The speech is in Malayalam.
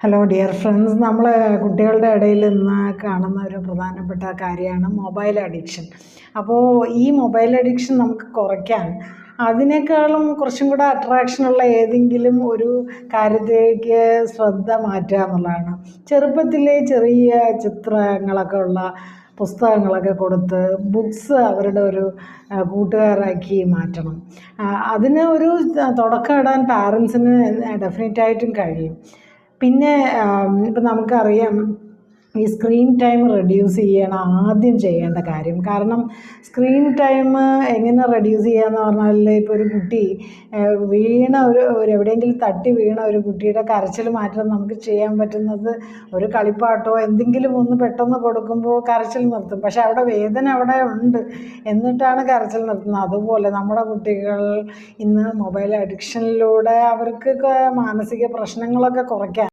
ഹലോ ഡിയർ ഫ്രണ്ട്സ്, നമ്മൾ കുട്ടികളുടെ ഇടയിൽ ഇന്ന് കാണുന്ന ഒരു പ്രധാനപ്പെട്ട കാര്യമാണ് മൊബൈൽ അഡിക്ഷൻ. അപ്പോൾ ഈ മൊബൈൽ അഡിക്ഷൻ നമുക്ക് കുറയ്ക്കാൻ അതിനേക്കാളും കുറച്ചും കൂടെ അട്രാക്ഷനുള്ള ഏതെങ്കിലും ഒരു കാര്യത്തിലേക്ക് ശ്രദ്ധ മാറ്റുക എന്നുള്ളതാണ്. ചെറുപ്പത്തിലെ ചെറിയ ചിത്രങ്ങളൊക്കെ ഉള്ള പുസ്തകങ്ങളൊക്കെ കൊടുത്ത് ബുക്സ് അവരുടെ ഒരു കൂട്ടുകാരാക്കി മാറ്റണം. അതിന് ഒരു തുടക്കം ഇടാൻ പാരൻസിന് ഡെഫിനറ്റായിട്ടും കഴിയും. പിന്നെ ഇപ്പം നമുക്കറിയാം, ഈ സ്ക്രീൻ ടൈം റെഡ്യൂസ് ചെയ്യണം ആദ്യം ചെയ്യേണ്ട കാര്യം. കാരണം സ്ക്രീൻ ടൈം എങ്ങനെ റെഡ്യൂസ് ചെയ്യാന്ന് പറഞ്ഞാൽ, ഇപ്പോൾ ഒരു കുട്ടി വീണ എവിടെയെങ്കിലും തട്ടി വീണ ഒരു കുട്ടിയുടെ കരച്ചിൽ മാറ്റാൻ നമുക്ക് ചെയ്യാൻ പറ്റുന്നത് ഒരു കളിപ്പാട്ടോ എന്തെങ്കിലും ഒന്ന് പെട്ടെന്ന് കൊടുക്കുമ്പോൾ കരച്ചിൽ നിർത്തും. പക്ഷെ അവിടെ വേദന അവിടെ ഉണ്ട്, എന്നിട്ടാണ് കരച്ചിൽ നിർത്തുന്നത്. അതുപോലെ നമ്മുടെ കുട്ടികൾ ഇന്ന് മൊബൈൽ അഡിക്ഷനിലൂടെ അവർക്ക് മാനസിക പ്രശ്നങ്ങളൊക്കെ കുറയ്ക്കാൻ